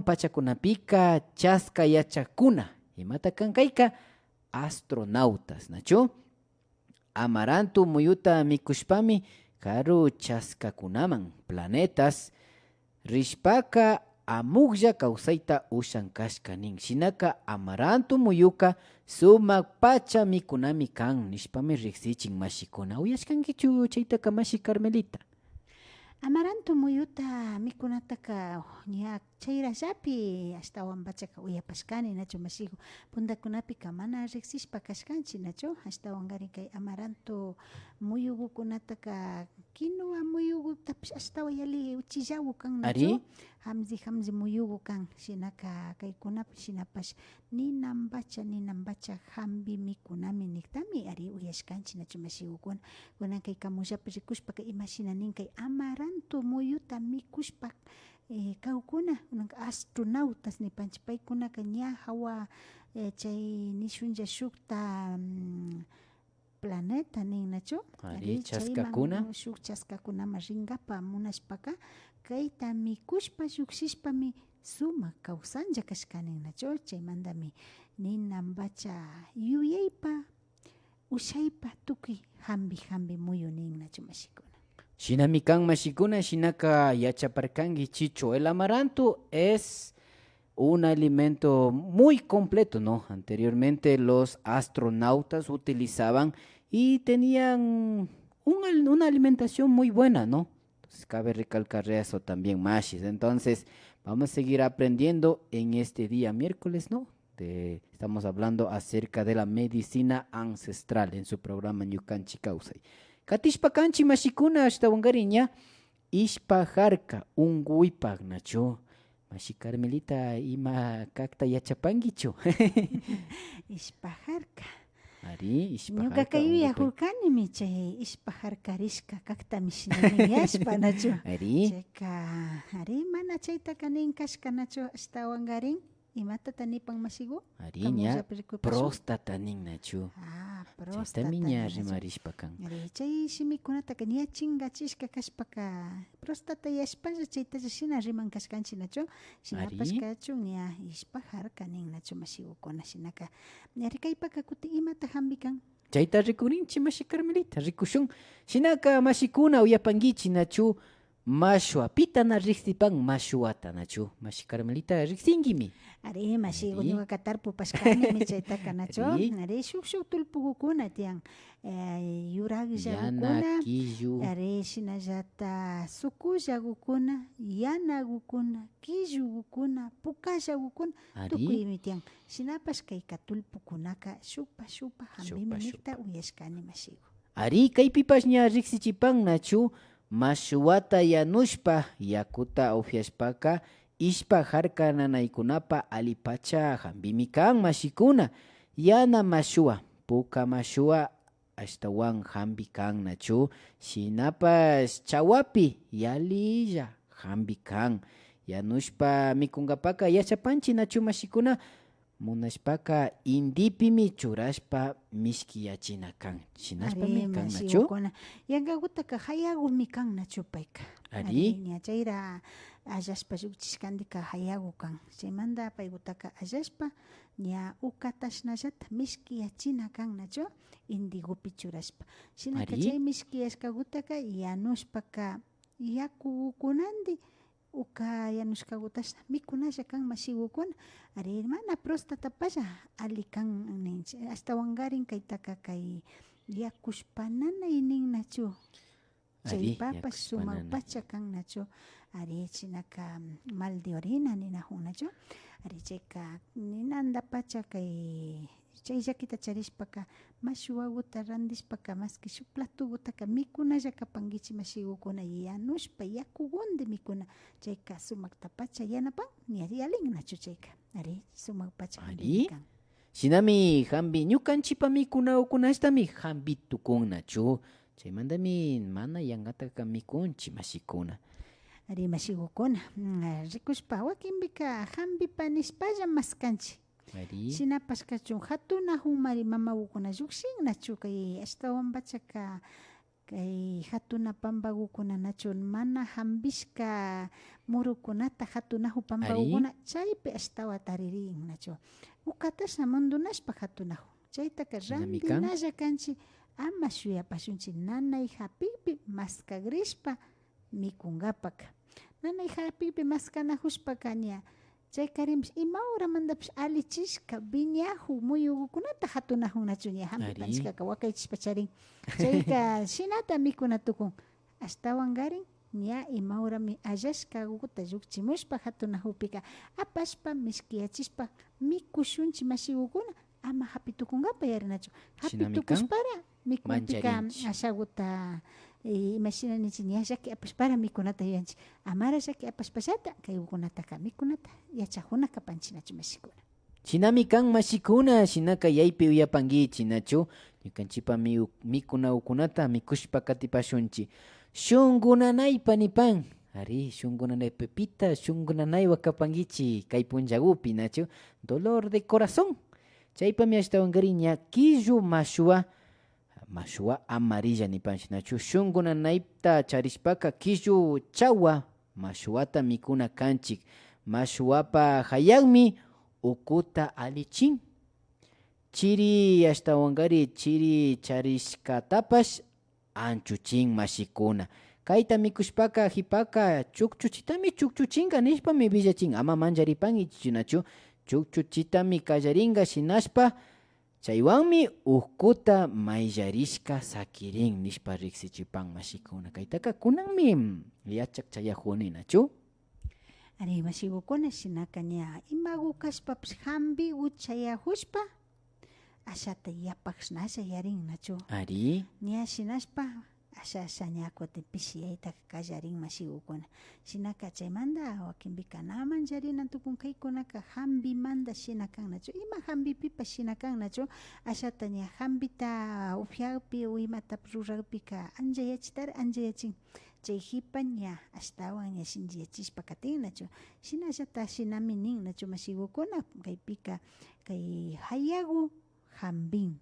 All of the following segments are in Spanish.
pachakunapika chaska yachakuna imata kankayka astronautas nachu amarantu muyuta mikushpami karu chaskakunaman planetas rishpaka amuklla kawsayta ushan kashka nin shinaka amarantu muyuka sumak pacha mikunami kan nishpami riksichin mashikuna uyashkankichu chaytaka mashi Carmelita. Amaranto muyuta mikunataka ña chayrallapi ashtawan pachaka uyapashkani nachu masiku puntakunapika mana riksishpa kashkanchik nachu ashtawankarin kay amaranto muyukunataka kinuwa muyugutapish ashtawan yali uchillawu kan nachu hamsi muyugu kan shinaka kaykunapi shinapash ninambacha hambi mikunami niktami ari uyashkanchik nachu masikukuna kunan kay kamushapi rikushpa kay imashina nin kay amaranto muyuta mikushpa kawkuna astronautas nipanchik paykunaka ña hawa chay nishunlla shukta planeta nin nachu ari chaskakuna shuk chaskakunaman rinkapa munashpaka kayta mikushpa llukshishpami sumak kawsanlla kashkanin nachu chaymantami ninambacha yuyaypa ushaypa tukuy hambi muyu nin nachu mashikuna. Shinami kan mashikuna shinaka yachaparkanki chicho. El amaranto es un alimento muy completo, ¿no? Anteriormente los astronautas utilizaban y tenían una alimentación muy buena, ¿no? Entonces cabe recalcar eso también, mashis. Entonces vamos a seguir aprendiendo en este día miércoles, ¿no? Estamos hablando acerca de la medicina ancestral en su programa Ñukanchik Kawsay. Katishpa kanchi mashikuna ashtawankariña ishpajarka unkuypak nachu mashi Carmelita ima kakta yachapankichu. Ishpajarka Ari ishpajarka ñukaka yuyakurkanimi chay ishpajarkarishka kakta mishnami yashpa nachu chayka ari mana chaytaka nin kashka nachu ashtawankarin imatata nipan masiku ariña próstata nin nachu próstata miña rimarishpa kan chay shimikunataka ña chinkachishka kashpaka próstata yashpalla chaytalla shina riman kashkanchik nachu shinapash kachun ña ishpajarka nin nachu masikukuna shinaka rikaypaka kuti imata hambi kan chayta rikurinchik mashi Carmelita rikushun shinaka mashikuna uyapankichik nachu mashua pitana riksipan mashuata nachu mashi Carmelita riksinkimi ari mashiku ñuka tarpupashkanimi chaytaka nachu ari shuk tulpukukuna tiyan yuraklakukuna ari shinallata sukullakukuna yanakukuna killukukuna pukallakukuna tukuymi tiyan shinapash kayka tulpukunaka shupa hambimi nikta uyashkani mashiku ari kaypipash ña riksichipan nachu mashuata yanushpa yakuta upyashpaka ishpajarka nanaykunapa alipacha hambimi kan mashikuna yana mashua puka mashua ashtawan hambi kan nachu shinapash chawapi yalilla hambi kan yanushpa mikunkapaka yachapanchik nachu mashikuna munashpaka indipimi churashpa mishkiyachina kan shinashpami kan nachu yankakutaka hayakumi kan nachu payka ari ña chayra allashpa llukchishkantika hayaku kan chaymanta paykutaka allashpa ña ukatashnallata mishkiyachina kan nachu indigupi churashpa shinaka chay mishkiyashkakutaka yanushpaka yakukunanti uka yanushkakutash mikunalla kan mashikukuna ari mana prostatapalla ali kan ninchik ashtawankarin kaytaka kay yakushpananay nin nachu chaypapash sumak pacha kan nachu ari chinaka mal de orina ninakun nachu ari chayka ninanta pacha kay chay llakita charishpaka mashuwakuta randishpaka maski shuk platokutaka mikunalla kapankichik mashikukuna yanushpa yakukunta mikuna chayka sumakta pacha yanapan yalin nachu chayka ari sumak pacha ari shinami hambi ñukanchikpa mikunawkunashtami hambi tukun nachu chaymantami mana yankataka mikunchik mashikuna ari mashikukuna rikushpa wakinpika hambipa nishpalla maskanchik shinapash kachun hatuna humari mamawukuna llukshin nachu kay ashtawan pachaka kay hatuna pambagukuna nachu mana hambishka murukunata hatunahu pambagukuna chaypi ashtawa taririn nachu ukatash mundunashpa hatunahu chaytaka rantinalla kanchi ama shuyapashunchi nanay hapipi maskagrishpa mikungapak nanay hapipi maskanahushpaka ña chay karipish imawra mandapish alichishka viñahu muyukunata hatunahun nachu ña hampipanchikaka wakaychishpa charin chayka shinata mikuna tukun ashtawan karin ña imawrami allashka ukuta llukchimushpa hatunahupika apashpa mishkiyachishpa mikushunchi mashigukuna ama hapitukungapak yarinachu hapitukushpara mikunpika ashaguta imashinanichi ña llaki apashpara mikunata yuyanchik amara llaki apashpallata kay ukunataka mikunata yachajuna kapanchinachu mashikuna Shinami kan mashikuna shinaka yaypi uyapankichi nachu ñukanchipa mikuna ukunata mikushpa katipashunchi shunkunanaypa nipan ari shunkunanay pepita shunkunanaywa kapankichi kay punllakupi nachu dolor de corazón chaypami ashtawankari ña killu mashua amarilla nipanshi nachu shunkunanayta charishpaka killu chawa mashuata mikuna kanchik mashuapa hayanmi ukuta alichin chiri ashtawankari chiri charishkatapash anchuchin mashikuna kayta mikushpaka hipaka chukchuchitami chukchuchinka nishpami villachin ama mancharipankichu nachu chukchuchitami kallarinka shinashpa chaywanmi ukuta mayllarishka sakirin nishpa riksichipan mashikuna kaytaka kunanmi yachak chayakuni nachu ari mashigukuna shinaka ña imagu kashpapish hambigu chayahushpa ashata yapaqshnalla yarin nachu ari ña shinashpa asha ña kutin pishiyayta kallarin mashigukuna shinaka chaymanta wakinpika na mancharinan tukun kaykunaka hambimanta shina kan nachu ima hambipipa shina kan nachu ashata ña hambita upyaypi o imatapi rurakpika ancha yachin chay hipa ña ashtawan ña shinchiyachishpa katin nachu shinallata shinami nin nachu mashigukuna kaypika kay hayagu hambin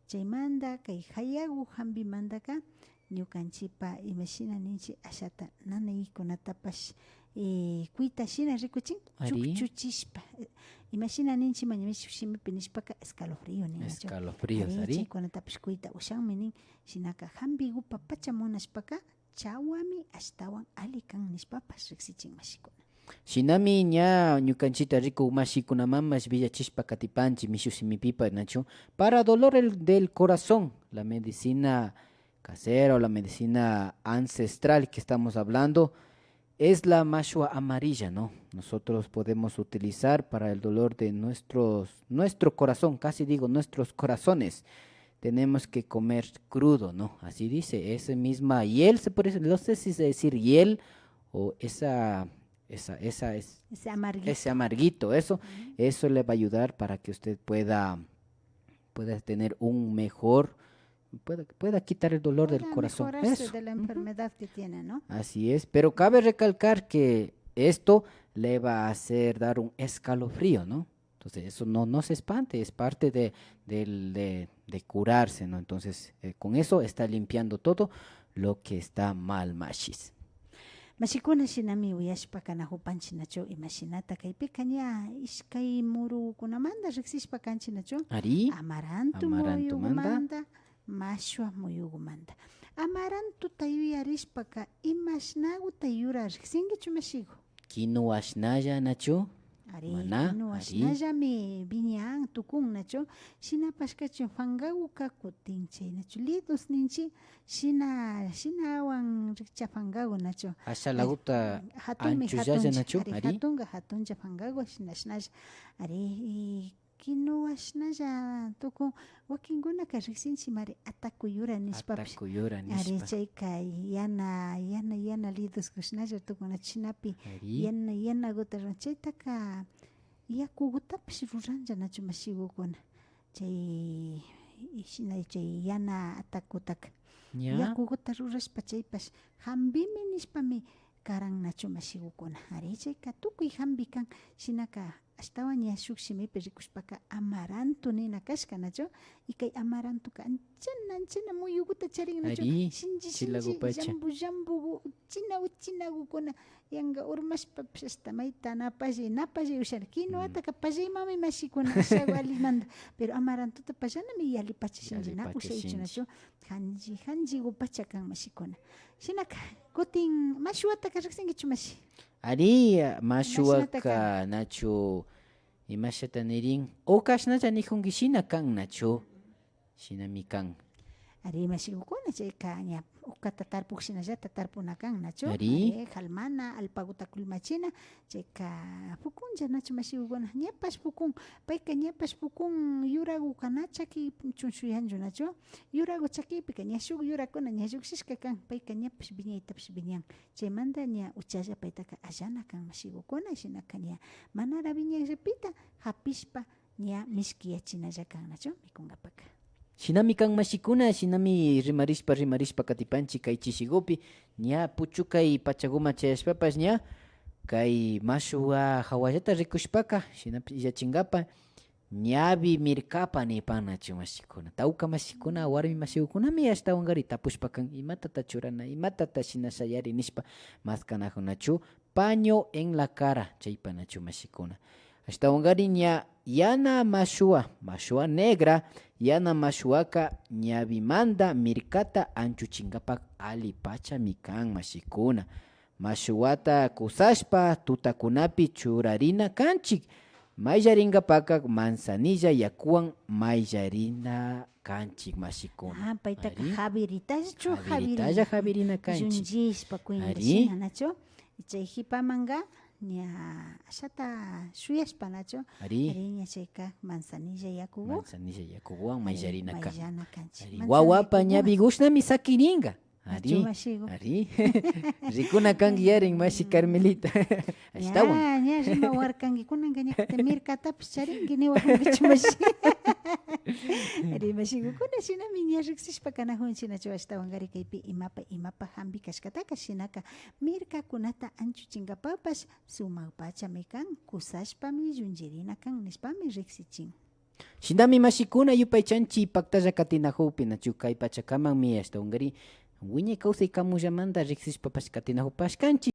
chaymanta kay hayagu hambimantaka ñukanchipa imashina ninchi ashata nanaykunatapash kuyta shina rikuchin chukchuchishpa imashina ninchi mañamish shimipi nishpaka escalofrío nin escalofrío ari chaykunatapash kuyta ushanmi nin shinaka hambigupa pacha munashpaka chawami ashtawan ali kan nishpapash riksichin mashikuna shinami ña ñukanchita riku mashikunamanmash villachishpa katipanchi mishu simipipa nachu para dolor del corazón la medicina casera o la medicina ancestral que estamos hablando es la mashua amarilla, ¿no? Nosotros podemos utilizar para el dolor de nuestro corazón, casi digo nuestros corazones. Tenemos que comer crudo, ¿no? Así dice, esa misma hiel, no sé si se decir hiel o ese amarguito, eso le va a ayudar para que usted pueda tener un mejor pueda quitar el dolor del corazón. Eso. De la enfermedad que tiene, ¿no? Así es, pero cabe recalcar que esto le va a hacer dar un escalofrío, ¿no? Entonces eso no se espante, es parte de curarse, ¿no? Entonces con eso está limpiando todo lo que está mal, mashis. Mashikuna shinami uyashpa nachu imashinata kaypika ña iskay murukunamanta riksishpa kanchinachu Ari amarantu muyugumanta mashua muyugumanta amarantuta yuyarishpaka imashnaguta yura riksinkichu mashiku kinuashnalla nachu ari kinuashnallami viñan tukun nachu shinapashkachu fangaguka kutin chay nachu lidos ninchi shinawan rikcha fangagu nachu ashalaguta anchullalla nachu ari hatuncha fangagu shinashnalla ari kinuashnalla tukun wakinkunaka riksinchi mari atakuyura nishpapish ari chayka yana lidos kushnalla tukun chinapi yana guta chaytaka yakugutapish ruranlla nachu mashigukuna chay chay yana atakutaka yakuguta rurashpa chaypash hambimi nishpami karan nachu mashigukuna ari chayka tukuy hambi kan shinaka astawan ña shuk simipi rikushpaka amaranto nina kashka nachu y kay amarantuka anchana muyukuta charin nachu Ari, shinji chilagupacha. jambu uchinagukuna yanga urmashpapish hasta mayta napalli ushar kinuwataka pallaymami mashikuna ashawan alimanta pero amarantuta pallanami yalipacha shinjina ushaychu nachu hanji gupacha kan mashikuna shinaka kutin mashuwataka riqsinkichu mashi Ari mashuwaka nachu imashata nirin okashnacha nijunki shina kan nachu shinami kan. Ari mashikukuna chayka ña ukata tarpukshinallata tarpunakan nachu Ari. halmana alpaguta kulmachina chayka pukunlla nachu mashikukuna ñapash pukun payka ñapash pukun yuragu kana chaki chunchuyanchu nachu yuragu chakipika ña shuk yurakuna ña lluksishka kan payka ñapash viñaytapish viñan chaymanta ña uchalla paytaka allana kan mashikukuna shinaka ña manara viñayripita hapishpa ña mishkiyachinalla kan nachu mikunkapaka. Shinami kan mashikuna, shinami rimarishpa katipanchi kay chishigupi, ña puchukay pachaguma chayashpapas ña kay mashuwa hawallata rikushpaka, shinapi illachingapa ñavi mirkapa nipanachu mashikuna. Tawka mashikuna, warmi mashikukunami ashtawankari tapushpakan imatata churana, imatata shinashayari nishpa maskanajunachu paño en la cara chaypanachu mashikuna. Ashtawankari ña yana mashuwa negra, yana mashuwaka ñavimanta mirkata anchuchinkapak alipacha mikan mashikuna. Mashuwata kusashpa tutakunapi churarina kanchik. Mayllarinkapaka manzanilla yakuwan mayllarina kanchik mashikuna. Paytaka Ari. Javiritaschu Javirina kanchik. Llunllishpa Ari. kuynkushina nachu chay hipamanga ña ashata shuyashpa nachu Ari. ña chayka manzanilla yakuwan Manzanilla yakuwan mayllarina kan. mayllana kanchik. Ari, Manzana wawapa yakuwan. ñavikushnami sakiringa. Ari, Nachu mashiku. ari, rikuna kanki yarin mashi Carmelita. Ashtawan. Ña rima warkanki kunanka ñakuti mirkatapish charinki niwakunkichu mashi. Ari mashikukuna shinami ña riqsishpa kanajunchik nachu ashtawankari kaypi imapa hampi kashkataka shinaka mirkakunata anchuchinkapapash sumaqpachami kan kusashpami llunllirina kan nishpami riqsichin. Shinami mashikuna yupay chanchi paktalla katinahupi nachu kay pachakamanmi ashtawankari wiñay kawsay kamushamanta riqsishpapash katinahupash kanchik.